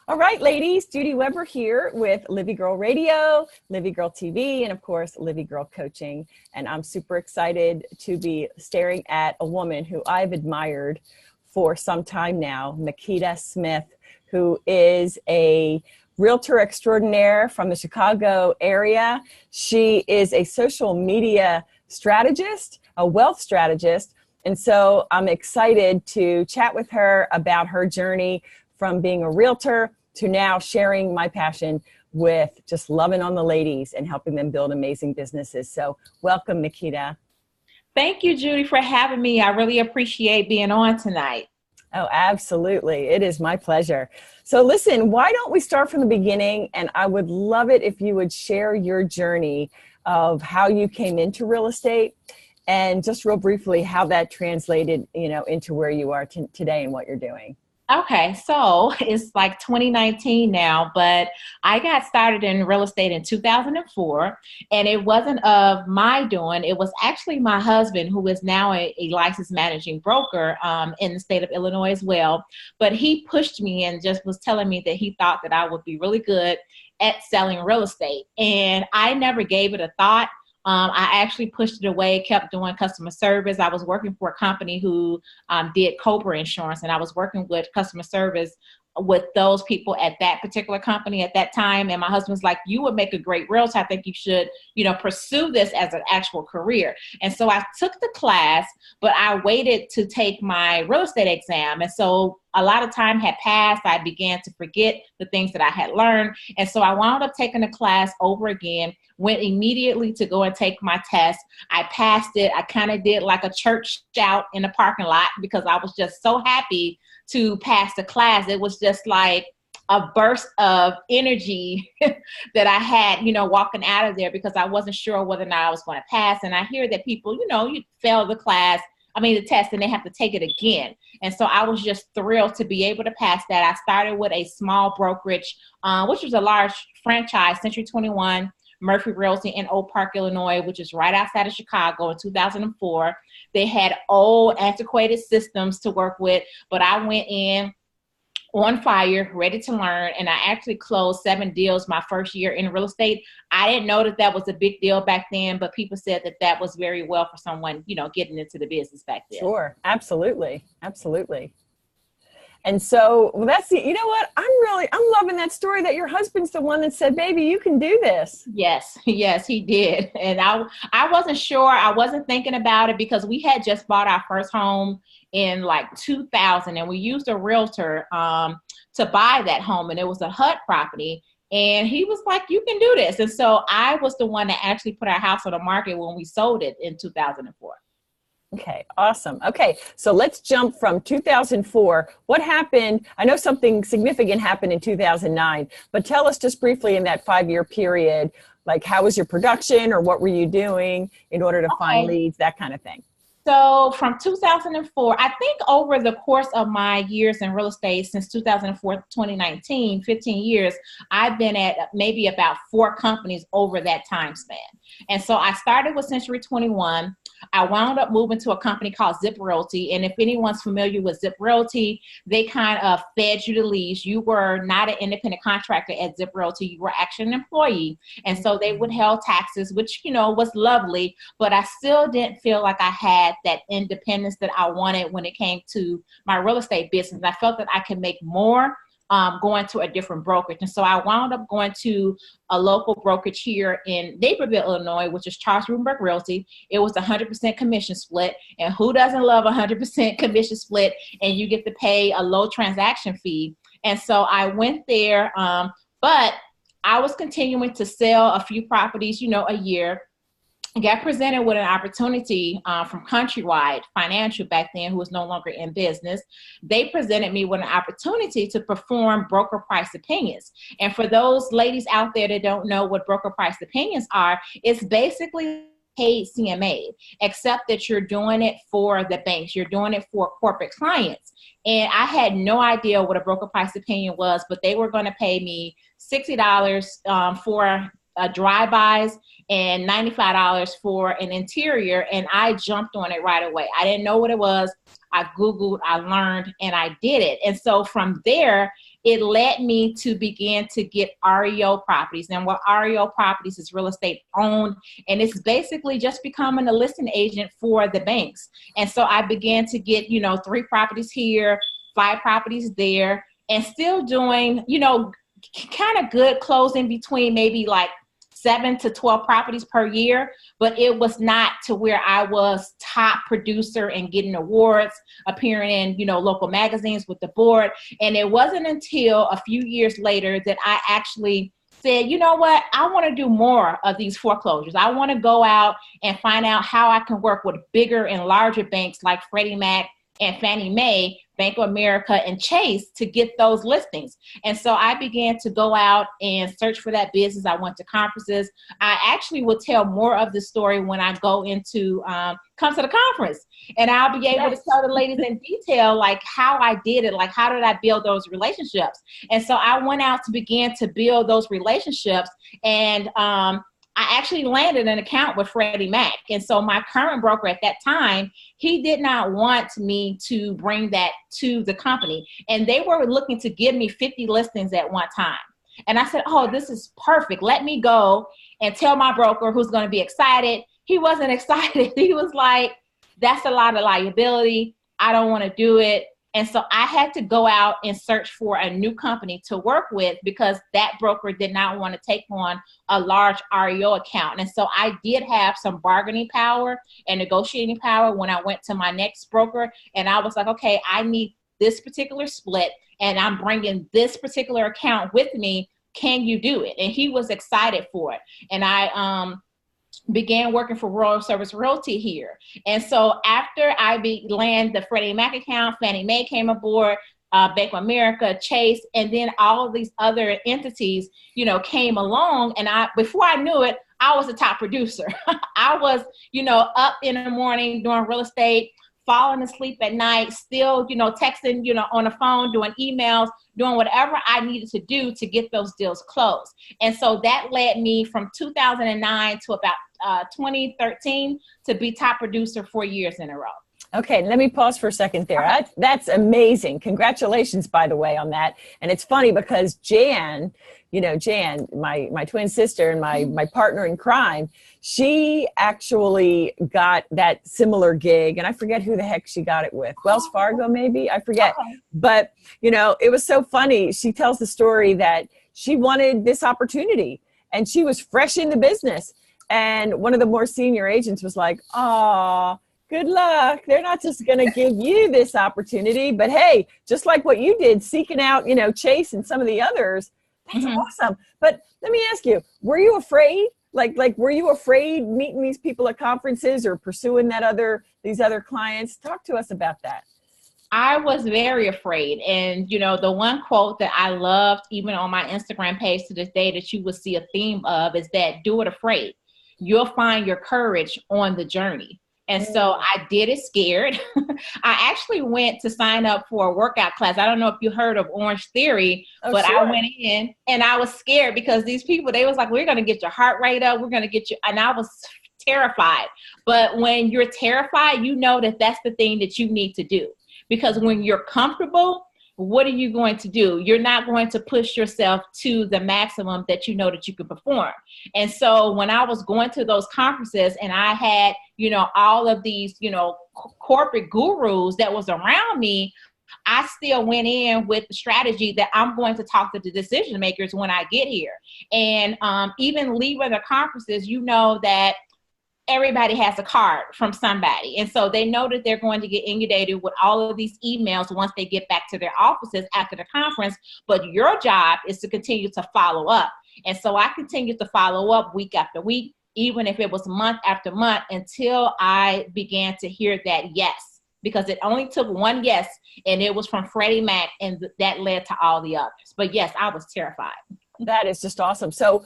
All right, ladies, Judy Weber here with Livy Girl Radio, Livy Girl TV, and of course, Livy Girl Coaching. And I'm super excited to be staring at a woman who I've admired for some time now, Makeda Smith, who is a realtor extraordinaire from the Chicago area. She is a social media strategist, a wealth strategist. And so I'm excited to chat with her about her journey from being a realtor to now sharing my passion with just loving on the ladies and helping them build amazing businesses. So welcome, Makeda. Thank you, Judy, for having me. I really appreciate being on tonight. Oh, absolutely. It is my pleasure. So listen, why don't we start from the beginning? And I would love it if you would share your journey of how you came into real estate and just real briefly how that translated, into where you are today and what you're doing. Okay, so it's like 2019 now, but I got started in real estate in 2004, and it wasn't of my doing. It was actually my husband, who is now a licensed managing broker in the state of Illinois as well. But he pushed me and just was telling me that he thought that I would be really good at selling real estate, and I never gave it a thought. I actually pushed it away, kept doing customer service. I was working for a company who did Cobra insurance, and I was working with customer service with those people at that particular company at that time. And my husband's like, you would make a great realtor. I think you should, pursue this as an actual career. And so I took the class, but I waited to take my real estate exam. And so a lot of time had passed. I began to forget the things that I had learned. And so I wound up taking the class over again, went immediately to go and take my test. I passed it. I kind of did like a church shout in the parking lot because I was just so happy to pass the class. It was just like a burst of energy that I had, walking out of there because I wasn't sure whether or not I was going to pass. And I hear that people, you fail the test, and they have to take it again. And so I was just thrilled to be able to pass that. I started with a small brokerage, which was a large franchise, Century 21 Murphy Realty in Oak Park, Illinois, which is right outside of Chicago in 2004. They had old antiquated systems to work with, but I went in on fire, ready to learn, and I actually closed 7 deals my first year in real estate. I didn't know that was a big deal back then, but people said that was very well for someone, getting into the business back then. Sure, absolutely, absolutely. And so that's you know what? I'm loving that story that your husband's the one that said, baby, you can do this. Yes, he did. And I wasn't sure. I wasn't thinking about it because we had just bought our first home in like 2000, and we used a realtor to buy that home, and it was a HUD property. And he was like, you can do this. And so I was the one that actually put our house on the market when we sold it in 2004. Okay, awesome. Okay, so let's jump from 2004. What happened? I know something significant happened in 2009, but tell us just briefly in that 5-year period, like how was your production or what were you doing in order to find leads, that kind of thing. So from 2004, I think over the course of my years in real estate since 2004 to 2019, 15 years, I've been at maybe about 4 companies over that time span. And so I started with Century 21. I wound up moving to a company called Zip Realty. And if anyone's familiar with Zip Realty, they kind of fed you the leads. You were not an independent contractor at Zip Realty. You were actually an employee. And so they withheld taxes, which, was lovely, but I still didn't feel like I had that independence that I wanted when it came to my real estate business. I felt that I could make more going to a different brokerage. And so I wound up going to a local brokerage here in Naperville, Illinois, which is Charles Rubenberg Realty. It was 100% commission split. And who doesn't love 100% commission split? And you get to pay a low transaction fee. And so I went there, but I was continuing to sell a few properties, a year. Got presented with an opportunity from Countrywide Financial back then, who was no longer in business. They presented me with an opportunity to perform broker price opinions. And for those ladies out there that don't know what broker price opinions are, it's basically paid CMA, except that you're doing it for the banks. You're doing it for corporate clients. And I had no idea what a broker price opinion was, but they were going to pay me $60 for drive-bys and $95 for an interior. And I jumped on it right away. I didn't know what it was. I Googled, I learned, and I did it. And so from there, it led me to begin to get REO properties. And what REO properties is real estate owned, and it's basically just becoming a listing agent for the banks. And so I began to get, 3 properties here, 5 properties there, and still doing, kind of good closing between maybe like 7 to 12 properties per year, but it was not to where I was top producer and getting awards, appearing in, local magazines with the board. And it wasn't until a few years later that I actually said, you know what, I want to do more of these foreclosures. I want to go out and find out how I can work with bigger and larger banks like Freddie Mac and Fannie Mae, Bank of America, and Chase to get those listings. And so I began to go out and search for that business. I went to conferences. I actually will tell more of the story when I go into, come to the conference. And I'll be able to tell the ladies in detail, like how I did it, like how did I build those relationships. And so I went out to begin to build those relationships. And I actually landed an account with Freddie Mac. And so my current broker at that time, he did not want me to bring that to the company. And they were looking to give me 50 listings at one time. And I said, oh, this is perfect. Let me go and tell my broker who's going to be excited. He wasn't excited. He was like, that's a lot of liability. I don't want to do it. And so I had to go out and search for a new company to work with because that broker did not want to take on a large REO account. And so I did have some bargaining power and negotiating power when I went to my next broker. And I was like, okay, I need this particular split and I'm bringing this particular account with me. Can you do it? And he was excited for it. And I began working for Royal Service Realty here. And so after I landed the Freddie Mac account, Fannie Mae came aboard, Bank of America, Chase, and then all of these other entities, came along. And before I knew it, I was a top producer. I was, up in the morning doing real estate, falling asleep at night, still, texting, on the phone, doing emails, doing whatever I needed to do to get those deals closed. And so that led me from 2009 to about 2013 to be top producer 4 years in a row. Okay, let me pause for a second there. Okay. That's amazing. Congratulations, by the way, on that. And it's funny because Jan, my twin sister and my partner in crime, she actually got that similar gig. And I forget who the heck she got it with. Wells Fargo, maybe? I forget. Okay. But, it was so funny. She tells the story that she wanted this opportunity and she was fresh in the business. And one of the more senior agents was like, "Aw, good luck. They're not just going to give you this opportunity, but hey, just like what you did, seeking out, Chase and some of the others, that's awesome." But let me ask you, were you afraid? Like, were you afraid meeting these people at conferences or pursuing these other clients? Talk to us about that. I was very afraid. And, the one quote that I loved, even on my Instagram page to this day, that you will see a theme of is that do it afraid. You'll find your courage on the journey. And so I did it scared. I actually went to sign up for a workout class. I don't know if you heard of Orange Theory, but sure. I went in and I was scared because these people, they was like, we're going to get your heart rate up. We're going to get you. And I was terrified. But when you're terrified, you know that that's the thing that you need to do. Because when you're comfortable, what are you going to do? You're not going to push yourself to the maximum that you know that you can perform. And so when I was going to those conferences and I had, all of these, corporate gurus that was around me, I still went in with the strategy that I'm going to talk to the decision makers when I get here. And even leaving the conferences, that everybody has a card from somebody. And so they know that they're going to get inundated with all of these emails once they get back to their offices after the conference. But your job is to continue to follow up. And so I continued to follow up week after week, even if it was month after month, until I began to hear that yes, because it only took one yes, and it was from Freddie Mac, and that led to all the others. But yes, I was terrified. That is just awesome. So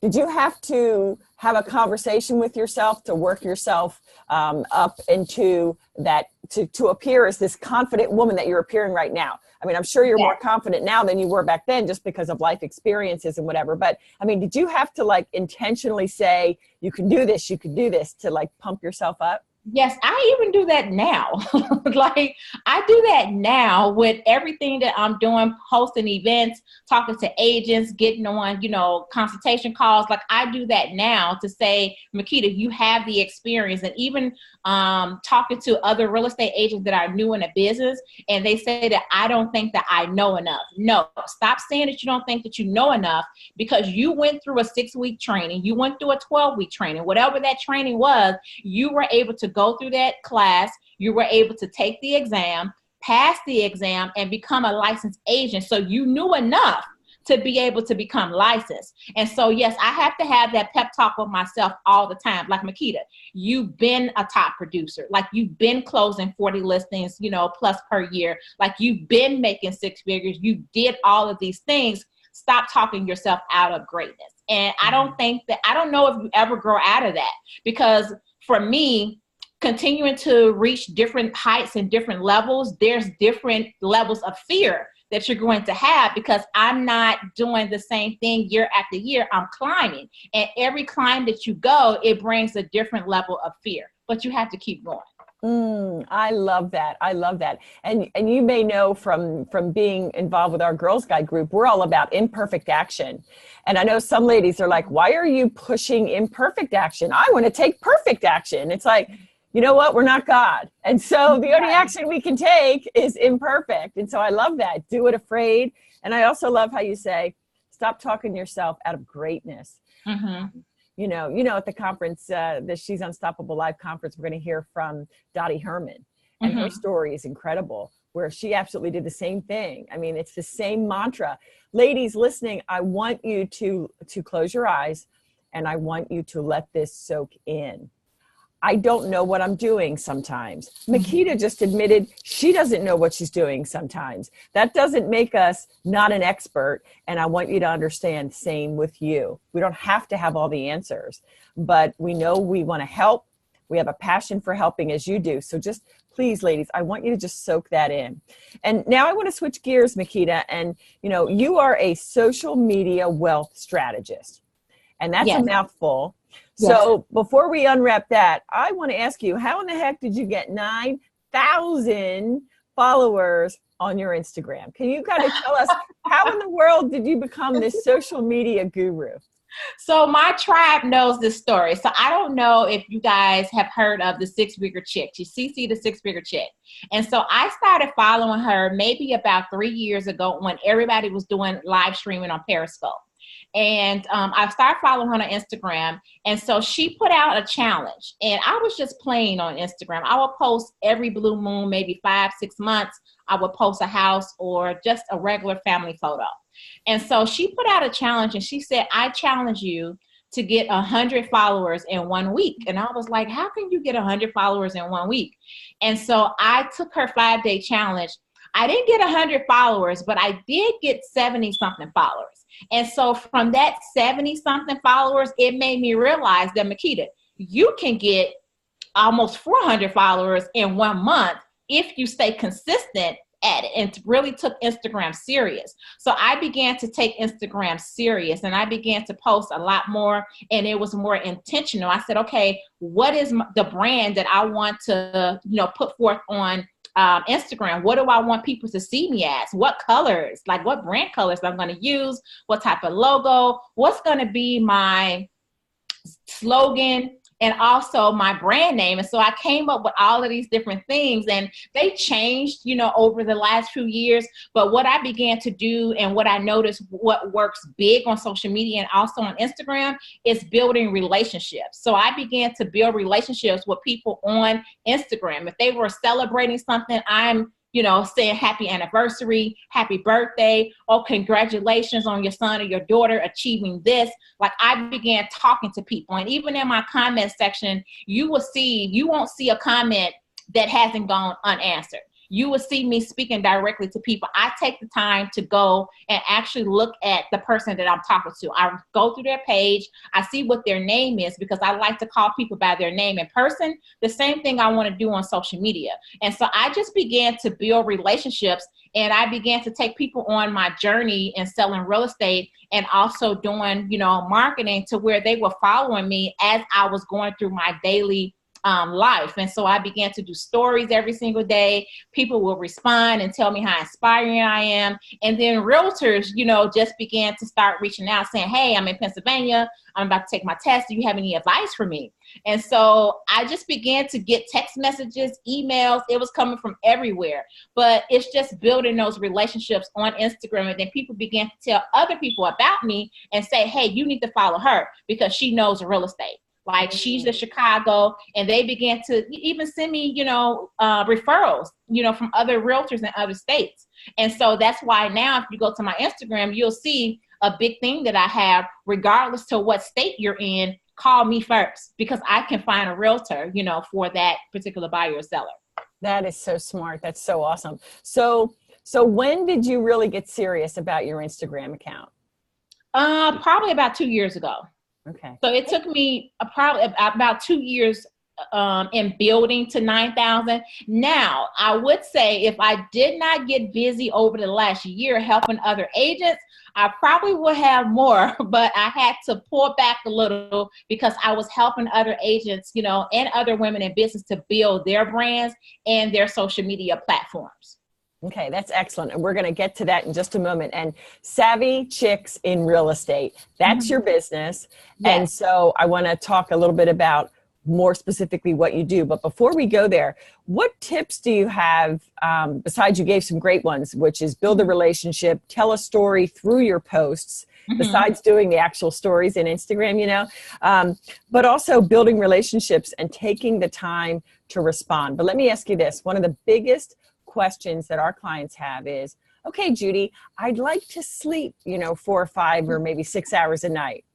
did you have to have a conversation with yourself to work yourself up into that, to appear as this confident woman that you're appearing right now? I mean, I'm sure you're more confident now than you were back then just because of life experiences and whatever. But I mean, did you have to like intentionally say, you can do this, to like pump yourself up? Yes, I even do that now. Like, I do that now with everything that I'm doing, hosting events, talking to agents, getting on, consultation calls. Like, I do that now to say, Makeda, you have the experience. And even talking to other real estate agents that are new in the business, and they say that I don't think that I know enough. No, stop saying that you don't think that you know enough, because you went through a 6-week training, you went through a 12-week training, whatever that training was, you were able to go through that class, you were able to take the exam, pass the exam, and become a licensed agent. So you knew enough to be able to become licensed. And so, yes, I have to have that pep talk with myself all the time. Like, Makeda, you've been a top producer. Like, you've been closing 40 listings, plus per year. Like, you've been making 6 figures. You did all of these things. Stop talking yourself out of greatness. And I don't know if you ever grow out of that, because for me, continuing to reach different heights and different levels, there's different levels of fear that you're going to have, because I'm not doing the same thing year after year. I'm climbing, and every climb that you go, it brings a different level of fear, but you have to keep going. I love that. I love that. And you may know from being involved with our Girls Guide group, we're all about imperfect action. And I know some ladies are like, why are you pushing imperfect action? I want to take perfect action. It's like, you know what? We're not God. And so the only action we can take is imperfect. And so I love that. Do it afraid. And I also love how you say, stop talking yourself out of greatness. Mm-hmm. At the conference, the She's Unstoppable Live conference, we're going to hear from Dottie Herman. And her story is incredible, where she absolutely did the same thing. I mean, it's the same mantra. Ladies listening, I want you to close your eyes, and I want you to let this soak in. I don't know what I'm doing sometimes. Makeda just admitted she doesn't know what she's doing sometimes. That doesn't make us not an expert. And I want you to understand, same with you. We don't have to have all the answers, but we know we want to help. We have a passion for helping, as you do. So just please, ladies, I want you to just soak that in. And now I want to switch gears, Makeda. And, you are a social media wealth strategist. And that's a mouthful. So before we unwrap that, I want to ask you, how in the heck did you get 9,000 followers on your Instagram? Can you kind of tell us, how in the world did you become this social media guru? So my tribe knows this story. So I don't know if you guys have heard of the 6-figure chick. She's CC, the 6-figure chick. And so I started following her maybe about 3 years ago when everybody was doing live streaming on Periscope. And I started following her on Instagram. And so she put out a challenge. And I was just playing on Instagram. I would post every blue moon, maybe 5-6 months. I would post a house or just a regular family photo. And so she put out a challenge, and she said, I challenge you to get 100 followers in 1 week. And I was like, how can you get 100 followers in 1 week? And so I took her 5-day challenge. I didn't get 100 followers, but I did get 70 something followers. And so from that 70 something followers, it made me realize that, Makeda, you can get almost 400 followers in 1 month if you stay consistent at it and really took Instagram serious. So I began to take Instagram serious, and I began to post a lot more, and it was more intentional. I said, okay, what is the brand that I want to, put forth on Instagram? What do I want people to see me as? What colors, like what brand colors I'm going to use? What type of logo? What's going to be my slogan? And also my brand name. And so I came up with all of these different things, and they changed, over the last few years. But what I began to do, and what I noticed what works big on social media and also on Instagram, is building relationships. So I began to build relationships with people on Instagram. If they were celebrating something, I'm saying happy anniversary, happy birthday, oh, congratulations on your son or your daughter achieving this. Like, I began talking to people. And even in my comment section, you won't see a comment that hasn't gone unanswered. you will see me speaking directly to people. I take the time to go and actually look at the person that I'm talking to. I go through their page. I see what their name is, because I like to call people by their name in person. The same thing I want to do on social media. And so I just began to build relationships, and I began to take people on my journey in selling real estate, and also doing, marketing, to where they were following me as I was going through my daily life. And so I began to do stories every single day. People will respond and tell me how inspiring I am. And then realtors, just began to start reaching out saying, hey, I'm in Pennsylvania. I'm about to take my test. Do you have any advice for me? And so I just began to get text messages, emails. It was coming from everywhere. But it's just building those relationships on Instagram. And then people began to tell other people about me and say, hey, you need to follow her because she knows real estate. Like, she's in Chicago, and they began to even send me, referrals, from other realtors in other states. And so that's why now, if you go to my Instagram, you'll see a big thing that I have, regardless to what state you're in, call me first, because I can find a realtor, for that particular buyer or seller. That is so smart. That's so awesome. So when did you really get serious about your Instagram account? Probably about 2 years ago. Okay. So it took me probably about 2 years in building to 9,000. Now, I would say if I did not get busy over the last year helping other agents, I probably would have more, but I had to pull back a little because I was helping other agents, and other women in business to build their brands and their social media platforms. Okay, that's excellent. And we're going to get to that in just a moment. And Savvy Chicks in Real Estate, that's your business. Yes. And so I want to talk a little bit about more specifically what you do. But before we go there, what tips do you have, besides you gave some great ones, which is build a relationship, tell a story through your posts, besides doing the actual stories in Instagram, but also building relationships and taking the time to respond. But let me ask you this. One of the biggest questions that our clients have is, okay, Judy, I'd like to sleep, 4 or 5 or maybe 6 hours a night.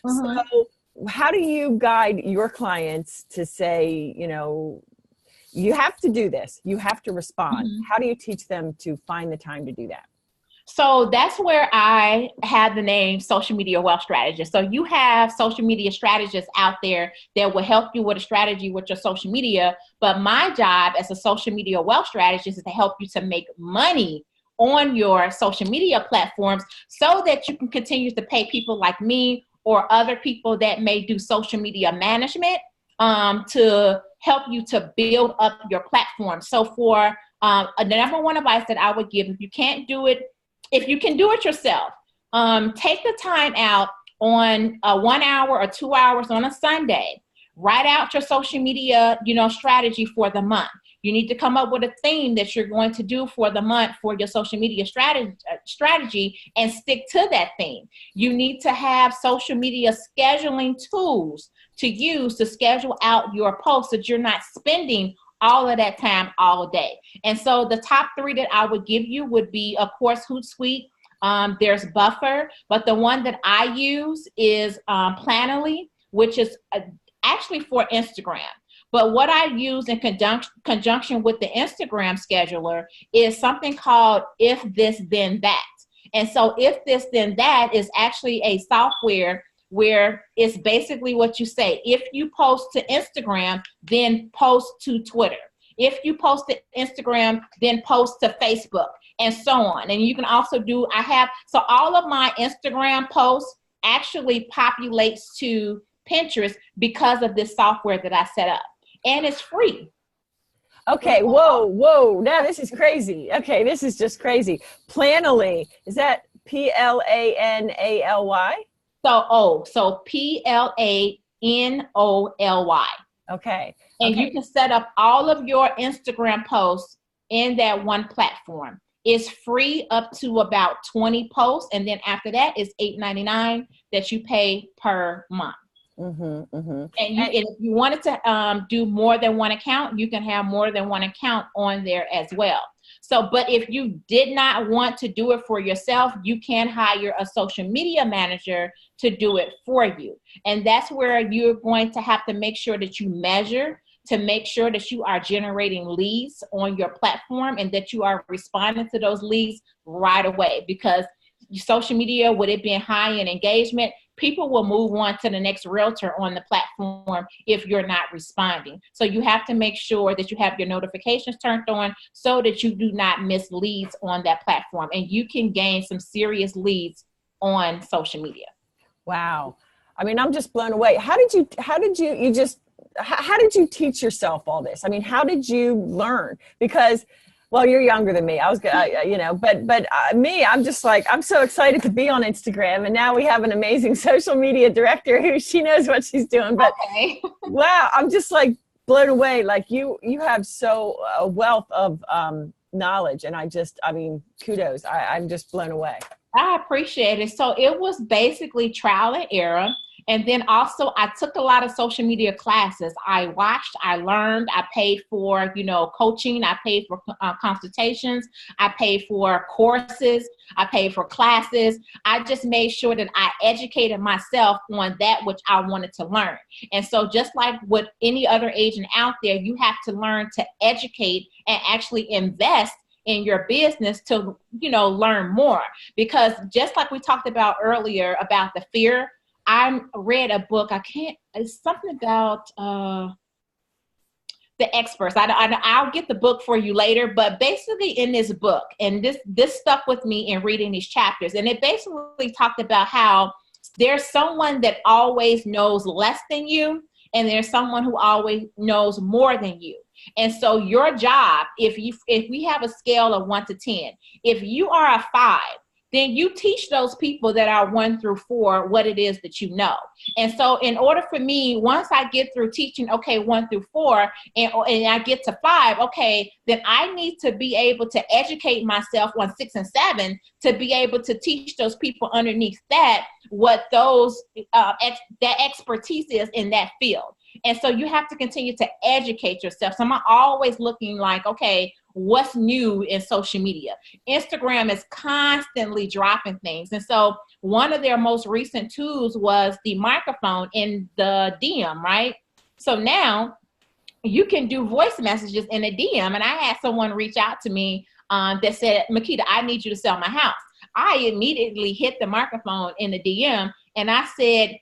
So how do you guide your clients to say, you have to do this, you have to respond? How do you teach them to find the time to do that? So that's where I had the name Social Media Wealth Strategist. So you have social media strategists out there that will help you with a strategy with your social media. But my job as a social media wealth strategist is to help you to make money on your social media platforms so that you can continue to pay people like me or other people that may do social media management to help you to build up your platform. So for the number one advice that I would give, if you can do it yourself, take the time out on 1 hour or 2 hours on a Sunday. Write out your social media, strategy for the month. You need to come up with a theme that you're going to do for the month for your social media strategy and stick to that theme. You need to have social media scheduling tools to use to schedule out your posts so that you're not spending all of that time all day. And so the top 3 that I would give you would be, of course, Hootsuite. There's Buffer, but the one that I use is Planoly, which is actually for Instagram. But what I use in conjunction with the Instagram scheduler is something called If This Then That. And so If This Then That is actually a software where it's basically what you say. If you post to Instagram, then post to Twitter. If you post to Instagram, then post to Facebook, and so on. And you can also so all of my Instagram posts actually populates to Pinterest because of this software that I set up. And it's free. Okay, whoa. Now this is crazy. Okay, this is just crazy. Planoly, is that Planaly? So Planoly. Okay. And you can set up all of your Instagram posts in that one platform. It's free up to about 20 posts. And then after that, it's $8.99 that you pay per month. And if you wanted to do more than one account, you can have more than one account on there as well. So, but if you did not want to do it for yourself, you can hire a social media manager to do it for you. And that's where you're going to have to make sure that you measure to make sure that you are generating leads on your platform and that you are responding to those leads right away, because social media, with it being high in engagement, people will move on to the next realtor on the platform if you're not responding. So you have to make sure that you have your notifications turned on so that you do not miss leads on that platform, and you can gain some serious leads on social media. Wow. I mean, I'm just blown away. How did you teach yourself all this? I mean, how did you learn? Because, well, you're younger than me. I was, but me, I'm just like, I'm so excited to be on Instagram. And now we have an amazing social media director who she knows what she's doing. But okay. wow, I'm just like blown away. Like you have so a wealth of knowledge. And I mean, kudos. I'm just blown away. I appreciate it. So it was basically trial and error. And then also I took a lot of social media classes. I watched, I learned, I paid for, coaching. I paid for consultations. I paid for courses. I paid for classes. I just made sure that I educated myself on that which I wanted to learn. And so just like with any other agent out there, you have to learn to educate and actually invest in your business to, learn more. Because just like we talked about earlier about the fear, I read a book. It's something about the experts. I'll get the book for you later, but basically in this book, and this stuck with me in reading these chapters, and it basically talked about how there's someone that always knows less than you, and there's someone who always knows more than you. And so your job, if we have a scale of 1 to 10, if you are a 5, then you teach those people that are 1 through 4 what it is that you know. And so in order for me, once I get through teaching, 1 through 4, and I get to 5, then I need to be able to educate myself on 6 and 7 to be able to teach those people underneath that what that expertise is in that field. And so you have to continue to educate yourself. So I'm always looking like, what's new in social media? Instagram is constantly dropping things. And so one of their most recent tools was the microphone in the DM, right? So now you can do voice messages in a DM. And I had someone reach out to me that said, Makeda, I need you to sell my house. I immediately hit the microphone in the DM and I said,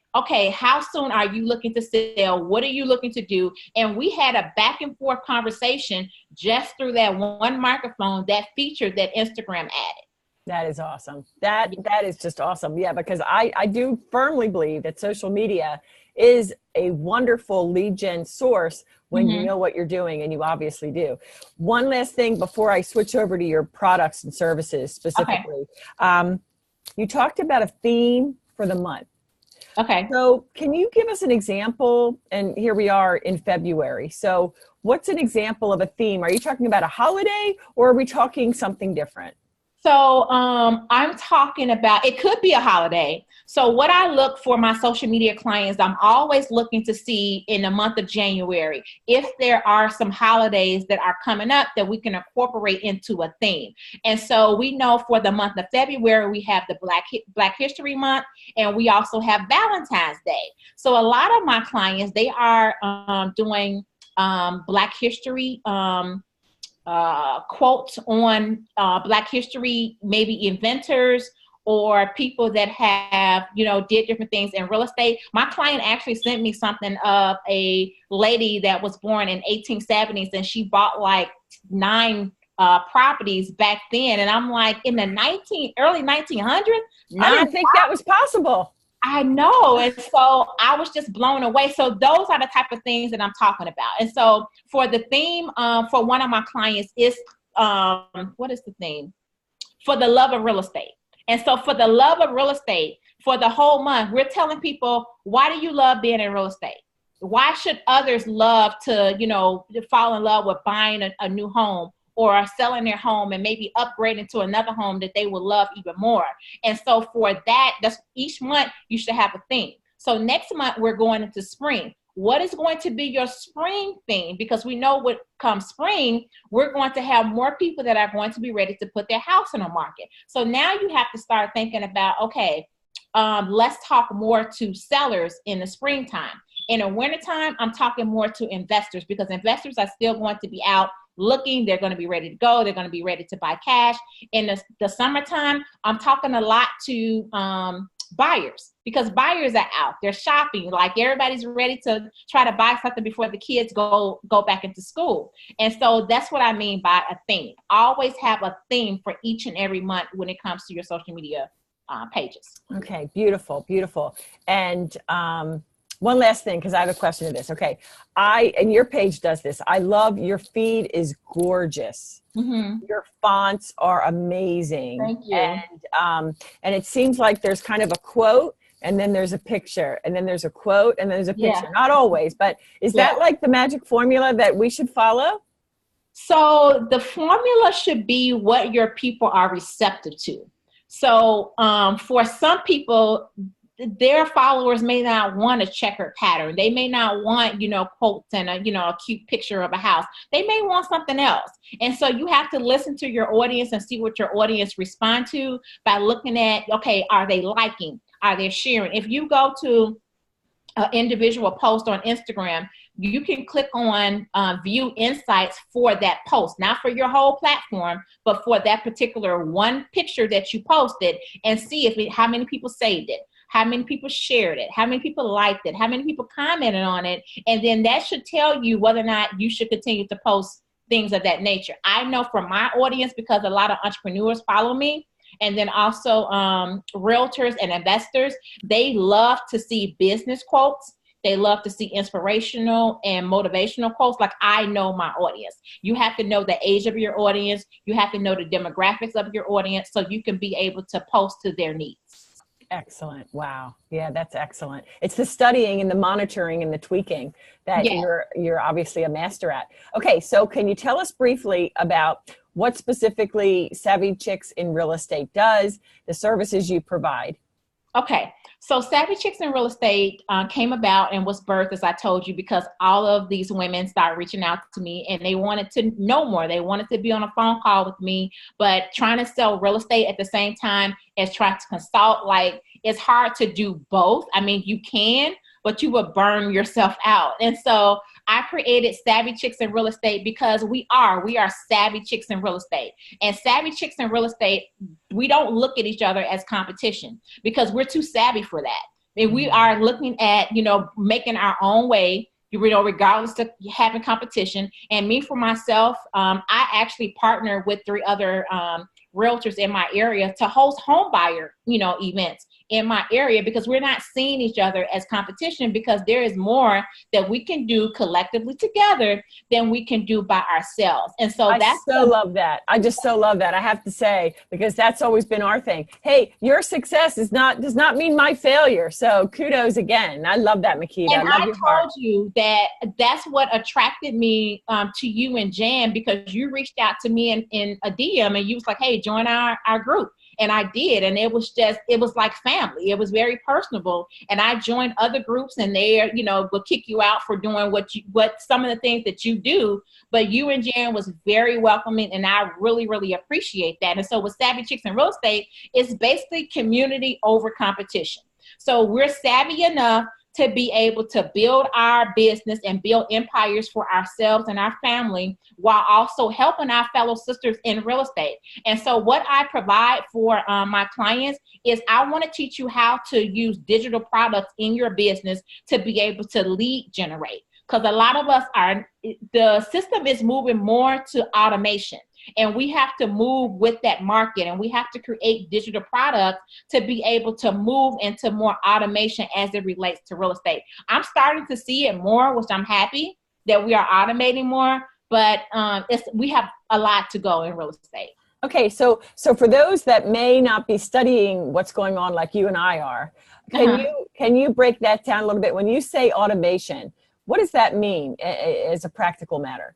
how soon are you looking to sell? What are you looking to do? And we had a back and forth conversation just through that one microphone, that feature that Instagram added. That is awesome. That is just awesome. Yeah, because I do firmly believe that social media is a wonderful lead gen source when you know what you're doing, and you obviously do. One last thing before I switch over to your products and services specifically. You talked about a theme for the month. Okay. So can you give us an example? And here we are in February. So what's an example of a theme? Are you talking about a holiday, or are we talking something different? So I'm talking about, it could be a holiday. So what I look for my social media clients, I'm always looking to see in the month of January if there are some holidays that are coming up that we can incorporate into a theme. And so we know for the month of February, we have the Black History Month, and we also have Valentine's Day. So a lot of my clients, they are doing Black History quotes on Black History, maybe inventors or people that have, did different things in real estate. My client actually sent me something of a lady that was born in 1870s, and she bought like 9 properties back then. And I'm like, in the early 1900s? I didn't think that was possible. I know. And so I was just blown away. So those are the type of things that I'm talking about. And so for the theme for one of my clients is, what is the theme? For the love of real estate. And so for the love of real estate, for the whole month, we're telling people, why do you love being in real estate? Why should others love to, fall in love with buying a new home, or selling their home and maybe upgrading to another home that they would love even more? And so for that, that's each month you should have a theme. So next month we're going into spring. What is going to be your spring theme? Because we know what comes spring, we're going to have more people that are going to be ready to put their house on the market. So now you have to start thinking about, let's talk more to sellers in the springtime. In the wintertime, I'm talking more to investors because investors are still going to be out looking. They're going to be ready to go. They're going to be ready to buy cash. In the summertime, I'm talking a lot to buyers because buyers are out. They're shopping. Like everybody's ready to try to buy something before the kids go back into school. And so that's what I mean by a theme. Always have a theme for each and every month when it comes to your social media pages. Okay, beautiful, beautiful. And one last thing, because I have a question to this. Okay, and your page does this. I love your feed is gorgeous. Mm-hmm. Your fonts are amazing. Thank you. And it seems like there's kind of a quote, and then there's a picture, and then there's a quote, and then there's a picture. Yeah. Not always, but is that like the magic formula that we should follow? So the formula should be what your people are receptive to. So for some people, their followers may not want a checkered pattern. They may not want, quotes and a cute picture of a house. They may want something else. And so you have to listen to your audience and see what your audience respond to by looking at, okay, are they liking? Are they sharing? If you go to an individual post on Instagram, you can click on view insights for that post, not for your whole platform, but for that particular one picture that you posted, and see how many people saved it, how many people shared it, how many people liked it, how many people commented on it. And then that should tell you whether or not you should continue to post things of that nature. I know from my audience, because a lot of entrepreneurs follow me, and then also realtors and investors, they love to see business quotes. They love to see inspirational and motivational quotes. Like, I know my audience. You have to know the age of your audience. You have to know the demographics of your audience so you can be able to post to their needs. Excellent. Wow. Yeah, that's excellent. It's the studying and the monitoring and the tweaking that you're obviously a master at. Okay, so can you tell us briefly about what specifically Savvy Chicks in Real Estate does, the services you provide? Okay, so Savvy Chicks in Real Estate came about and was birthed, as I told you, because all of these women started reaching out to me and they wanted to know more. They wanted to be on a phone call with me, but trying to sell real estate at the same time as trying to consult, like, it's hard to do both. I mean, you can, but you will burn yourself out. And so I created Savvy Chicks in Real Estate because we are savvy chicks in real estate. And savvy chicks in real estate, we don't look at each other as competition because we're too savvy for that. And we are looking at, making our own way, regardless of having competition. And me, for myself, I actually partner with 3 other realtors in my area to host home buyer, events in my area, because we're not seeing each other as competition, because there is more that we can do collectively together than we can do by ourselves. And so love that. I just so love that. I have to say, because that's always been our thing. Hey, your success does not mean my failure. So kudos again. I love that, Makeda. And I told you that that's what attracted me to you and Jan, because you reached out to me in a DM and you was like, hey, join our group. And I did. And it was like family. It was very personable. And I joined other groups, and they, will kick you out for doing what some of the things that you do. But you and Jan was very welcoming, and I really, really appreciate that. And so with Savvy Chicks in Real Estate, it's basically community over competition. So we're savvy enough to be able to build our business and build empires for ourselves and our family, while also helping our fellow sisters in real estate. And so what I provide for my clients is I want to teach you how to use digital products in your business to be able to lead generate. Because a lot of us the system is moving more to automation. And we have to move with that market, and we have to create digital products to be able to move into more automation as it relates to real estate. I'm starting to see it more, which I'm happy that we are automating more, but we have a lot to go in real estate. Okay, so for those that may not be studying what's going on like you and I are, can you break that down a little bit? When you say automation, what does that mean as a practical matter?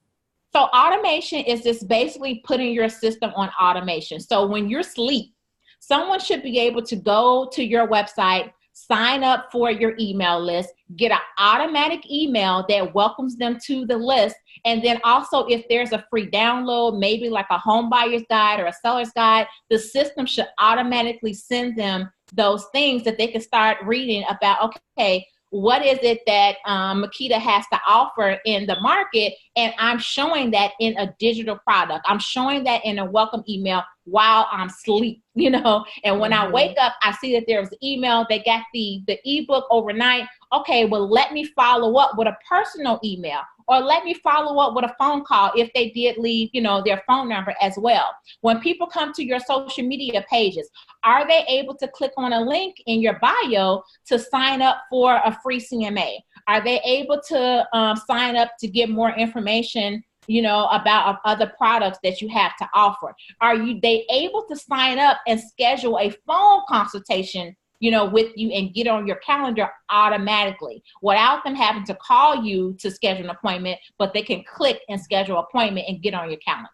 So automation is just basically putting your system on automation. So when you're asleep, someone should be able to go to your website, sign up for your email list, get an automatic email that welcomes them to the list. And then also, if there's a free download, maybe like a home buyer's guide or a seller's guide, the system should automatically send them those things that they can start reading about, okay, what is it that Makeda has to offer in the market? And I'm showing that in a digital product. I'm showing that in a welcome email while I'm asleep, you know. And when I wake up, I see that there's an email. They got the ebook overnight. Okay, well, let me follow up with a personal email, or let me follow up with a phone call if they did leave, you know, their phone number as well. When people come to your social media pages, are they able to click on a link in your bio to sign up for a free CMA? Are they able to sign up to get more information, you know, about other products that you have to offer? Are they able to sign up and schedule a phone consultation, you know, with you and get on your calendar automatically without them having to call you to schedule an appointment, but they can click and schedule an appointment and get on your calendar?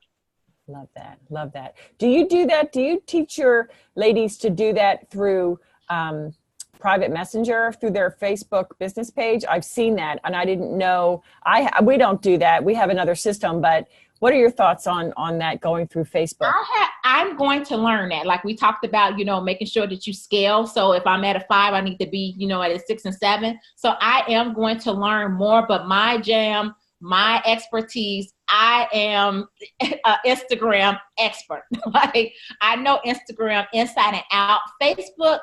Love that. Love that. Do you do that? Do you teach your ladies to do that through private messenger, through their Facebook business page? I've seen that, and I didn't know. We don't do that. We have another system, but what are your thoughts on that going through Facebook? I'm going to learn that. Like we talked about, you know, making sure that you scale. So if I'm at a 5, I need to be, you know, at a 6 and 7. So I am going to learn more, but my jam, my expertise, I am an Instagram expert. Like I know Instagram inside and out. Facebook,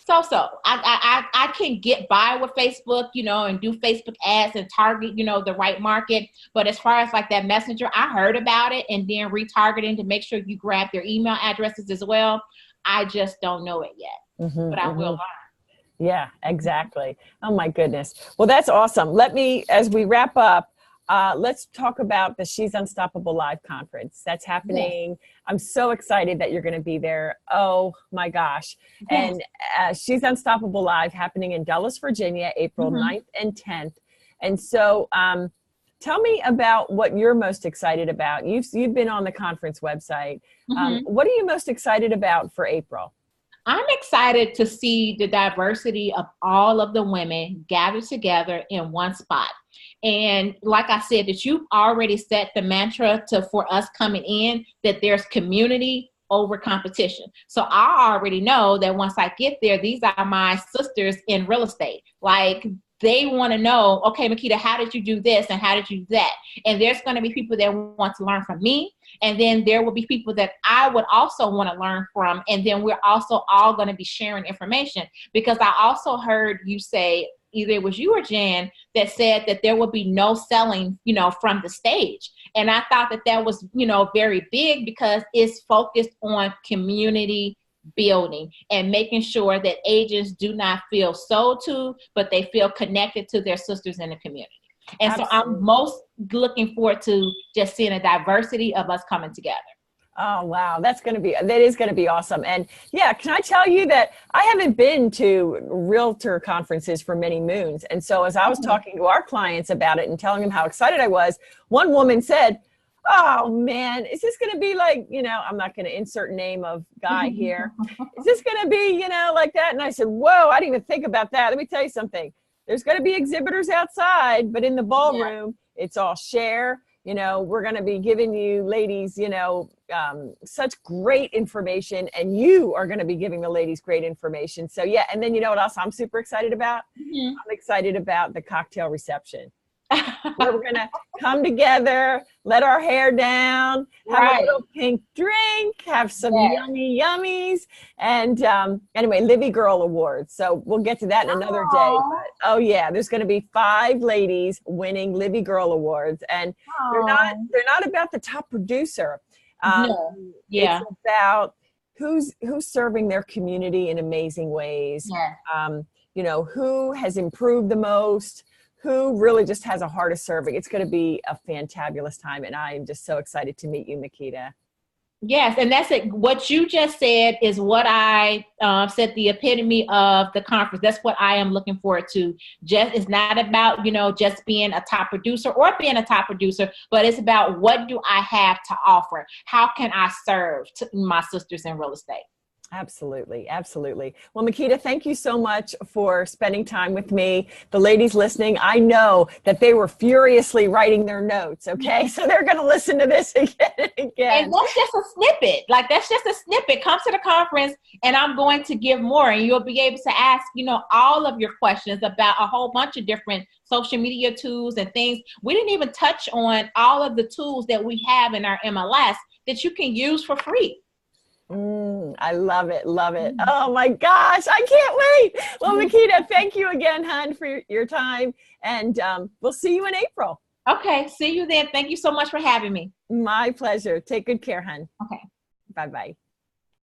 so I can get by with Facebook, you know, and do Facebook ads and target, you know, the right market. But as far as like that messenger, I heard about it, and then retargeting to make sure you grab their email addresses as well. I just don't know it yet, but I will learn. Yeah, exactly. Oh my goodness. Well, that's awesome. Let me, as we wrap up, let's talk about the She's Unstoppable Live conference that's happening. Yes. I'm so excited that you're going to be there. Oh my gosh. Yes. And She's Unstoppable Live happening in Dulles, Virginia, April 9th and 10th. And so tell me about what you're most excited about. You've been on the conference website. What are you most excited about for April? I'm excited to see the diversity of all of the women gathered together in one spot. And like I said, that you've already set the mantra for us coming in, that there's community over competition. So I already know that once I get there, these are my sisters in real estate. Like they want to know, okay, Makeda, how did you do this? And how did you do that? And there's going to be people that want to learn from me. And then there will be people that I would also want to learn from. And then we're also all going to be sharing information, because I also heard you say, either it was you or Jan, that said that there would be no selling, you know, from the stage. And I thought that that was, you know, very big, because it's focused on community building and making sure that agents do not feel sold to, but they feel connected to their sisters in the community. And Absolutely. So I'm most looking forward to just seeing a diversity of us coming together. Oh, wow. That is going to be awesome. And yeah, can I tell you that I haven't been to realtor conferences for many moons. And so as I was talking to our clients about it and telling them how excited I was, one woman said, oh man, is this going to be like, you know, I'm not going to insert name of guy here. Is this going to be, you know, like that? And I said, whoa, I didn't even think about that. Let me tell you something. There's going to be exhibitors outside, but in the ballroom, it's all share. You know, we're going to be giving you ladies, you know, such great information, and you are going to be giving the ladies great information. So yeah. And then you know what else I'm super excited about? I'm excited about the cocktail reception. Where we're going to come together, let our hair down, have a little pink drink, have some yummy yummies. And anyway, Livy Girl Awards. So we'll get to that in another day. But, oh yeah, there's going to be 5 ladies winning Livy Girl Awards. And they're not about the top producer. It's about who's serving their community in amazing ways. You know, who has improved the most, who really just has a heart of serving. It's going to be a fantabulous time. And I am just so excited to meet you, Makeda. Yes. And that's it. What you just said is what I said, the epitome of the conference. That's what I am looking forward to. Just, it's not about, you know, just being a top producer or being a top producer, but it's about what do I have to offer? How can I serve to my sisters in real estate? Absolutely. Absolutely. Well, Makeda, thank you so much for spending time with me. The ladies listening, I know that they were furiously writing their notes. Okay. So they're going to listen to this again and again. again. And that's just a snippet. Like, that's just a snippet. Come to the conference and I'm going to give more. And you'll be able to ask, all of your questions about a whole bunch of different social media tools and things. We didn't even touch on all of the tools that we have in our MLS that you can use for free. I love it. Love it. Oh my gosh. I can't wait. Well, Makeda, thank you again, hon, for your time. And we'll see you in April. Okay. See you then. Thank you so much for having me. My pleasure. Take good care, hon. Okay. Bye-bye.